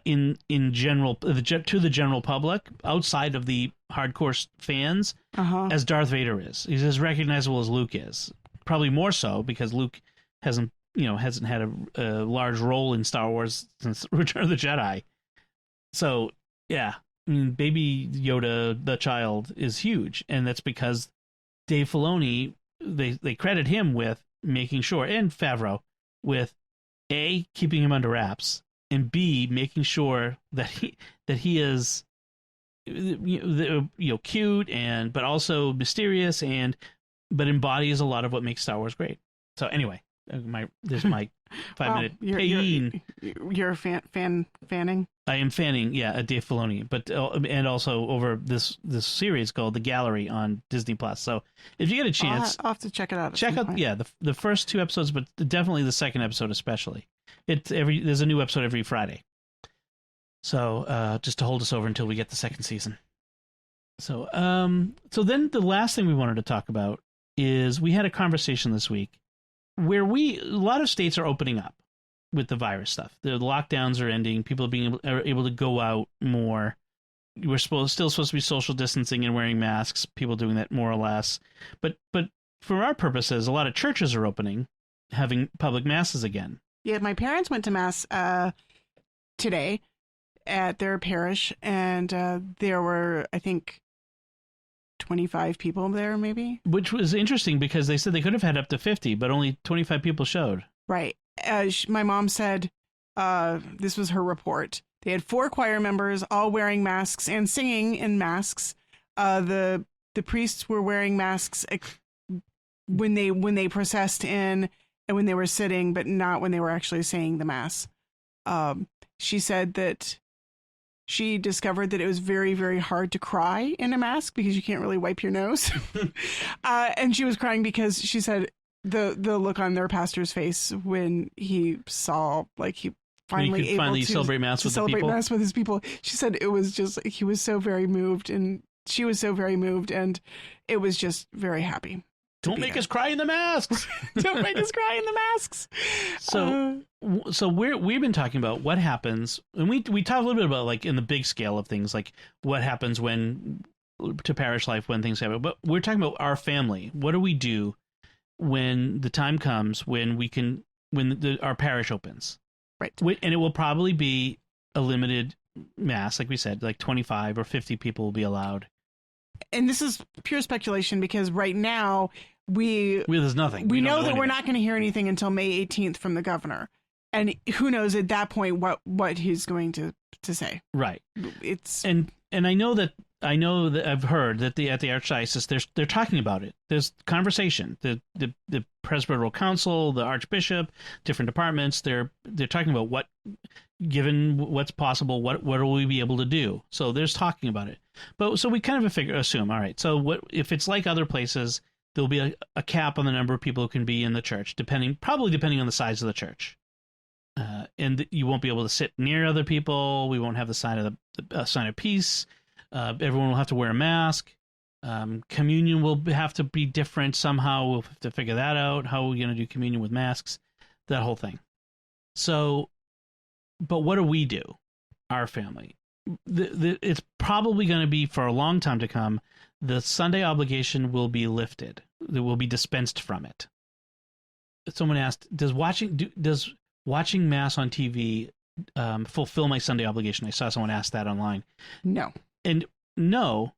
in general to the general public, outside of the hardcore fans, as Darth Vader is. He's as recognizable as Luke is. Probably more so, because Luke hasn't had a large role in Star Wars since Return of the Jedi. So yeah, I mean, Baby Yoda, the child, is huge, and that's because Dave Filoni, they credit him with making sure, and Favreau, with A, keeping him under wraps, and B, making sure that he is cute, but also mysterious, but embodies a lot of what makes Star Wars great. So anyway, there's my 5-minute pain. You're fanning. I am fanning, Dave Filoni, but and also over this series called The Gallery on Disney Plus. So if you get a chance, I'll have to check it out. Check out the first 2 episodes, but definitely the second episode especially. There's a new episode every Friday. So just to hold us over until we get the second season. So then the last thing we wanted to talk about is, we had a conversation this week where a lot of states are opening up with the virus stuff. The lockdowns are ending. People are able to go out more. We're still supposed to be social distancing and wearing masks. People doing that more or less. But for our purposes, a lot of churches are opening, having public masses again. Yeah, my parents went to mass today at their parish, and there were, I think, 25 people there, maybe. Which was interesting, because they said they could have had up to 50, but only 25 people showed. Right. My mom said, this was her report, they had 4 choir members all wearing masks and singing in masks. The priests were wearing masks when they processed in, and when they were sitting, but not when they were actually saying the mass. She said that she discovered that it was very, very hard to cry in a mask, because you can't really wipe your nose. And she was crying because she said the look on their pastor's face when he saw, like, he finally able to celebrate mass with his people. She said it was just, he was so very moved, and she was so very moved, and it was just very happy. Don't make us cry in the masks. Don't make us cry in the masks. So we've been talking about what happens, and we talked a little bit about, like, in the big scale of things, like what happens to parish life when things happen. But we're talking about our family. What do we do when the time comes when our parish opens? Right. And it will probably be a limited mass, like we said, like 25 or 50 people will be allowed. And this is pure speculation, because right now there's nothing. We know that we're not going to hear anything until May 18th from the governor, and who knows at that point what he's going to say. Right. It's and I know that I've heard that at the Archdiocese they're talking about it. There's conversation. The Presbyteral Council, the Archbishop, different departments, they're talking about what, given what's possible, what will we be able to do. So there's talking about it. But so we kind of assume, all right, so what if it's like other places, there'll be a cap on the number of people who can be in the church, depending on the size of the church. and you won't be able to sit near other people. We won't have the sign of the sign of peace. Everyone will have to wear a mask. Communion will have to be different somehow. We'll have to figure that out. How are we going to do communion with masks? That whole thing. So, but what do we do? Our family. It's probably going to be for a long time to come. The Sunday obligation will be lifted. It will be dispensed from it. Someone asked, does watching Mass on TV fulfill my Sunday obligation? I saw someone ask that online. No. And no,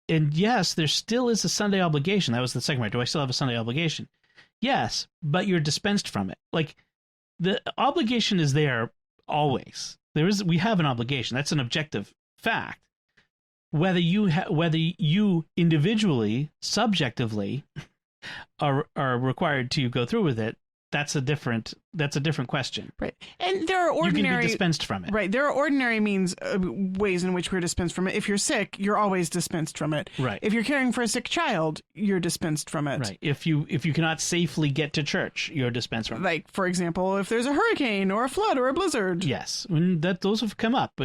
and yes, there still is a Sunday obligation. That was the second part. Do I still have a Sunday obligation? Yes, but you're dispensed from it. Like, the obligation is there always. We have an obligation. That's an objective fact. Whether you individually, subjectively, are required to go through with it, that's a different question. Right. And there are ordinary... You can be dispensed from it. Right. There are ordinary ways in which we're dispensed from it. If you're sick, you're always dispensed from it. Right. If you're caring for a sick child, you're dispensed from it. Right. If you cannot safely get to church, you're dispensed from it. Like, for example, if there's a hurricane or a flood or a blizzard. Yes. Those have come up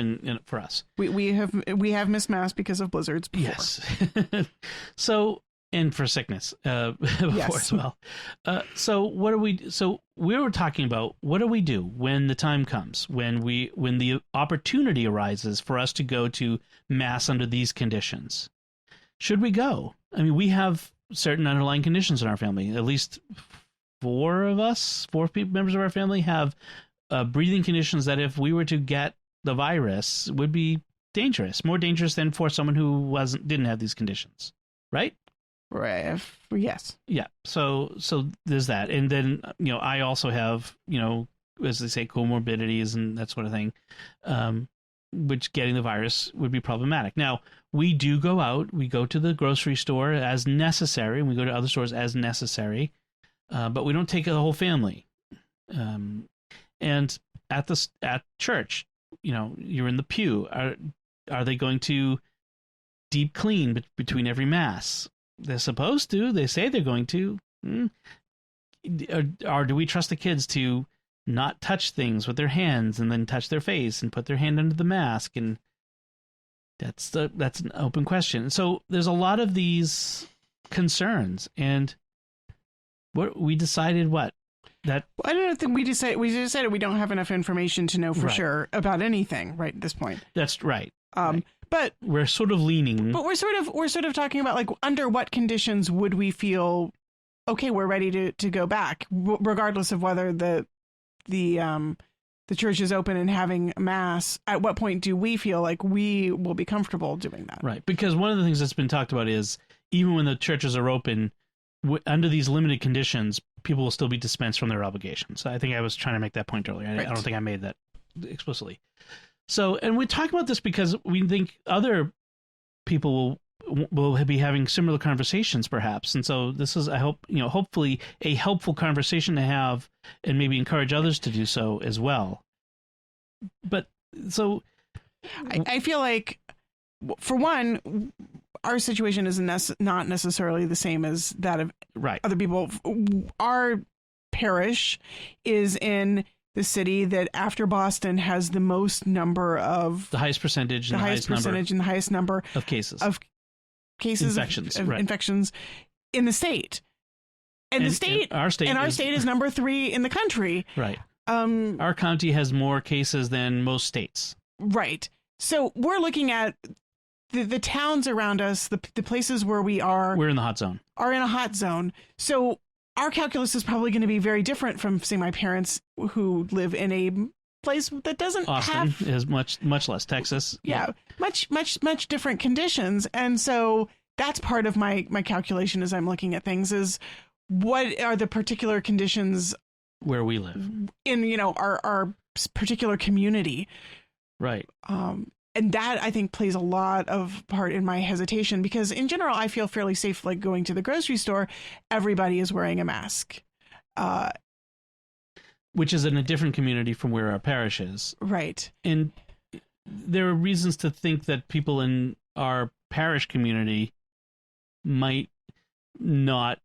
for us. We have missed Mass because of blizzards before. Yes. So... And for sickness before as well. So we were talking about, what do we do when the time comes, when the opportunity arises for us to go to Mass under these conditions? Should we go? I mean, we have certain underlying conditions in our family. At least four members of our family have breathing conditions that if we were to get the virus would be dangerous, more dangerous than for someone who didn't have these conditions, right? Right. Yes. Yeah. So there's that. And then, I also have, as they say, comorbidities and that sort of thing, which getting the virus would be problematic. Now, we do go out. We go to the grocery store as necessary, and we go to other stores as necessary, but we don't take the whole family. And at church, you're in the pew. Are they going to deep clean between every Mass? They're supposed to. They say they're going to. Or do we trust the kids to not touch things with their hands and then touch their face and put their hand under the mask? And that's an open question. So there's a lot of these concerns, and we decided that I don't think we decided we don't have enough information to know for sure about anything right at this point. That's right. Right. But we're sort of leaning. But we're sort of talking about, like, under what conditions would we feel okay, we're ready to go back, regardless of whether the church is open and having Mass. At what point do we feel like we will be comfortable doing that? Right, because one of the things that's been talked about is even when the churches are open, under these limited conditions, people will still be dispensed from their obligations. I think I was trying to make that point earlier. Right. I don't think I made that explicitly. So, and we talk about this because we think other people will be having similar conversations, perhaps. And so this is, I hope, hopefully a helpful conversation to have, and maybe encourage others to do so as well. But so I feel like, for one, our situation is not necessarily the same as that of other people. Our parish is in the city that, after Boston, has the most number of the highest percentage and the highest number of cases infections in the state. And our state is number 3 in the country. Right. Our county has more cases than most states. Right. So we're looking at the towns around us, the places where we're in the hot zone. Are in a hot zone. So our calculus is probably going to be very different from, say, my parents who live in a place that doesn't Austin have is much less. Texas. Yeah. Much different conditions. And so that's part of my calculation as I'm looking at things, is what are the particular conditions where we live in, our particular community. Right. And that, I think, plays a lot of part in my hesitation, because in general, I feel fairly safe, like going to the grocery store. Everybody is wearing a mask. Which is in a different community from where our parish is. Right. And there are reasons to think that people in our parish community might not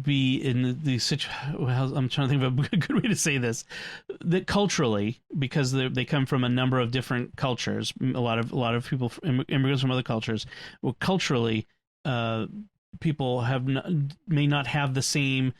be in the situation. Well, I'm trying to think of a good way to say this. That culturally, because they come from a number of different cultures, a lot of people, immigrants from other cultures. Well, culturally, people may not have the same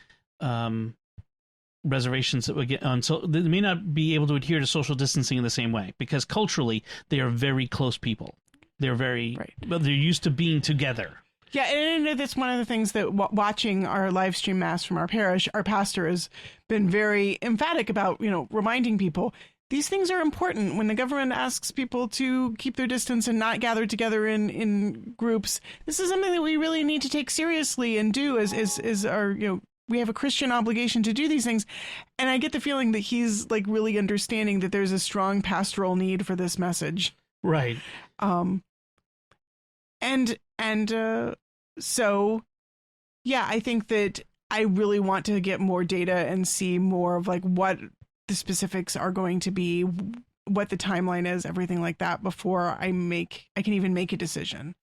reservations that we get on, so they may not be able to adhere to social distancing in the same way, because culturally they are very close people. They're very, well, they're used to being together. Yeah, and that's one of the things that watching our live stream mass from our parish, our pastor has been very emphatic about, reminding people these things are important. When the government asks people to keep their distance and not gather together in groups, this is something that we really need to take seriously and do as our, we have a Christian obligation to do these things. And I get the feeling that he's like really understanding that there's a strong pastoral need for this message. Right. So, yeah, I think that I really want to get more data and see more of like what the specifics are going to be, what the timeline is, everything like that before I can even make a decision.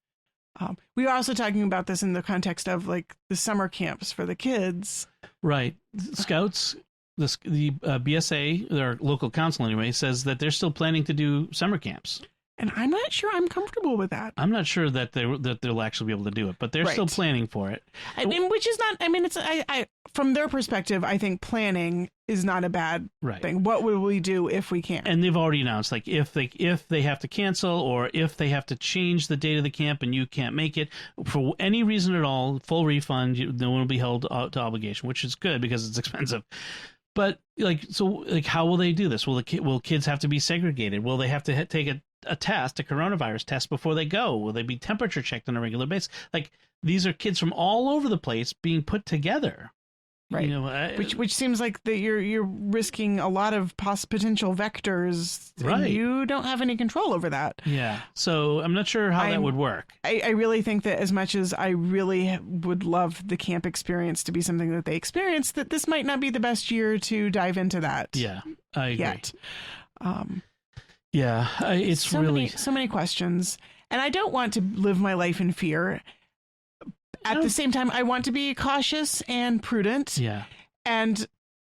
We are also talking about this in the context of like the summer camps for the kids. Right. Scouts, the BSA, their local council anyway, says that they're still planning to do summer camps. And I'm not sure I'm comfortable with that. I'm not sure that they'll actually be able to do it, but they're still planning for it. I mean, which is not. I mean, it's from their perspective, I think planning is not a bad thing. What will we do if we can't? And they've already announced, like, if they have to cancel or if they have to change the date of the camp and you can't make it for any reason at all, full refund. No one will be held to obligation, which is good because it's expensive. But how will they do this? Will kids have to be segregated? Will they have to take a coronavirus test before they go? Will they be temperature checked on a regular basis? Like, these are kids from all over the place being put together, right? Which seems like that you're risking a lot of potential vectors, right? And you don't have any control over that. Yeah, so I'm not sure how that would work. I really think that as much as I really would love the camp experience to be something that they experience, that this might not be the best year to dive into that. Yeah, I agree. Yet. Yeah, it's so many questions, and I don't want to live my life in fear. At the same time, I want to be cautious and prudent. Yeah, and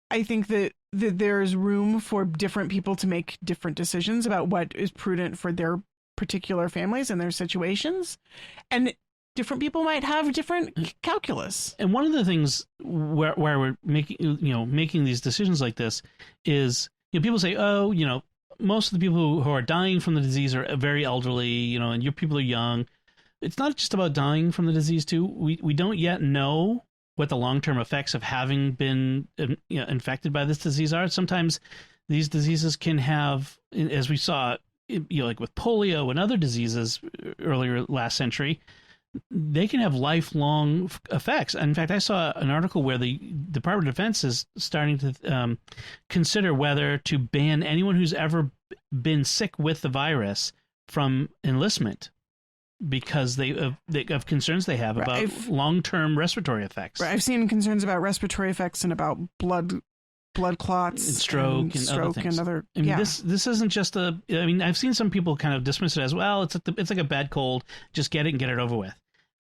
I think that there's room for different people to make different decisions about what is prudent for their particular families and their situations, and different people might have different calculus. And one of the things where we're making these decisions like this is, people say, most of the people who are dying from the disease are very elderly, and your people are young. It's not just about dying from the disease, too. We don't yet know what the long-term effects of having been infected by this disease are. Sometimes these diseases can have, as we saw, like with polio and other diseases earlier last century, they can have lifelong effects. In fact, I saw an article where the Department of Defense is starting to consider whether to ban anyone who's ever been sick with the virus from enlistment because of concerns they have about long-term respiratory effects. Right. I've seen concerns about respiratory effects and about blood clots and stroke and other things. This isn't just I've seen some people kind of dismiss it as, well, it's like a bad cold, just get it and get it over with.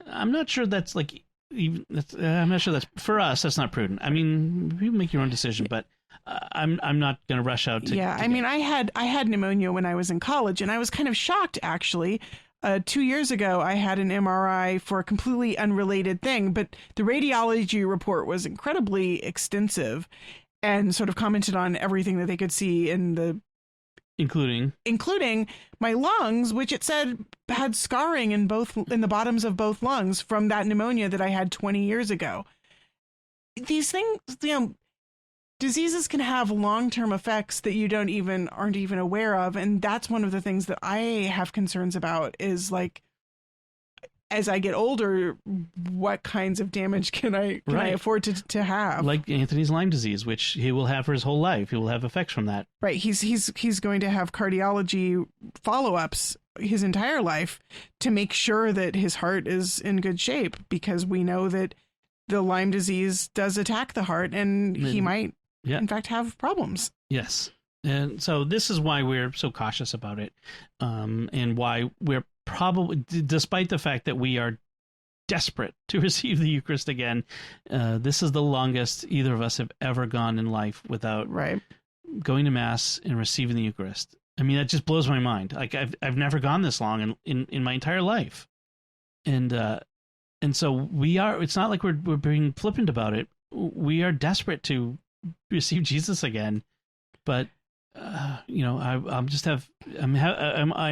I'm not sure that's I'm not sure that's, for us, that's not prudent. I mean, you make your own decision, but I'm not going to rush out to. Yeah, I had pneumonia when I was in college, and I was kind of shocked actually. 2 years ago, I had an MRI for a completely unrelated thing, but the radiology report was incredibly extensive and sort of commented on everything that they could see in the. Including my lungs, which it said had scarring in the bottoms of both lungs from that pneumonia that I had 20 years ago. These things, diseases can have long-term effects that you aren't even aware of, and that's one of the things that I have concerns about. Is like, as I get older, what kinds of damage can I afford to have? Like Anthony's Lyme disease, which he will have for his whole life. He will have effects from that. Right. He's going to have cardiology follow-ups his entire life to make sure that his heart is in good shape, because we know that the Lyme disease does attack the heart, and he might, in fact, have problems. Yes. And so this is why we're so cautious about it, and why we're probably, despite the fact that we are desperate to receive the Eucharist again. This is the longest either of us have ever gone in life without going to Mass and receiving the Eucharist. I mean, that just blows my mind. Like I've never gone this long in my entire life. And so we are, it's not like we're being flippant about it. We are desperate to receive Jesus again. But, you know, I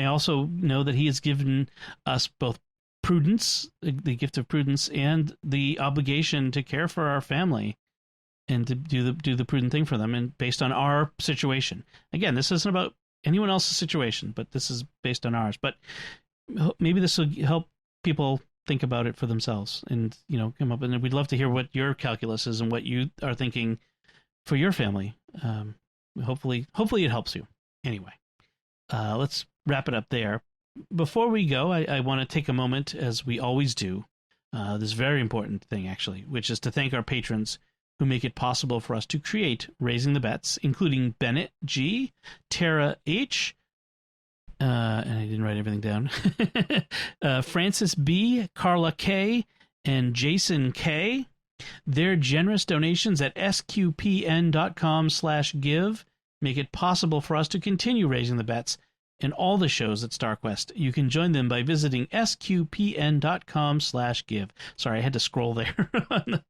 also know that he has given us both prudence, the gift of prudence, and the obligation to care for our family and to do the prudent thing for them, and based on our situation. Again, this isn't about anyone else's situation, but this is based on ours. But maybe this will help people think about it for themselves, and, you know, come up. And we'd love to hear what your calculus is and what you are thinking for your family. Hopefully it helps you. Anyway, let's wrap it up there. Before we go, I want to take a moment, as we always do, this very important thing, actually, which is to thank our patrons who make it possible for us to create Raising the Bets, including Bennett G, Tara H, and I didn't write everything down, Francis B, Carla K, and Jason K. Their generous donations at sqpn.com/give make it possible for us to continue Raising the Bets and all the shows at StarQuest. You can join them by visiting sqpn.com/give. Sorry, I had to scroll there on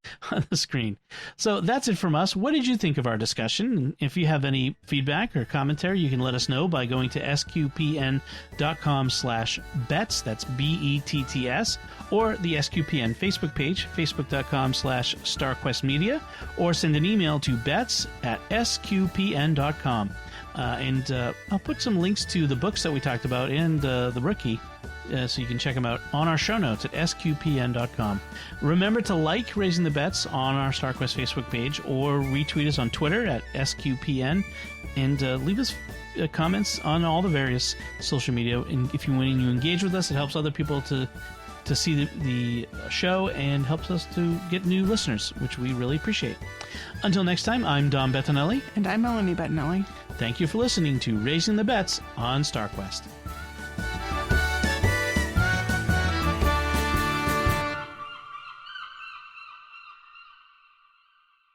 the screen. So that's it from us. What did you think of our discussion? And if you have any feedback or commentary, you can let us know by going to sqpn.com/bets. That's BETTS. Or the SQPN Facebook page, facebook.com/StarQuestMedia, or send an email to bets@sqpn.com. And I'll put some links to the books that we talked about and the Rookie, so you can check them out on our show notes at sqpn.com. Remember to like Raising the Bets on our StarQuest Facebook page, or retweet us on Twitter at sqpn, and leave us comments on all the various social media. And when you engage with us, it helps other people to see the show and helps us to get new listeners, which we really appreciate. Until next time, I'm Dom Bettinelli. And I'm Melanie Bettinelli. Thank you for listening to Raising the Bets on StarQuest.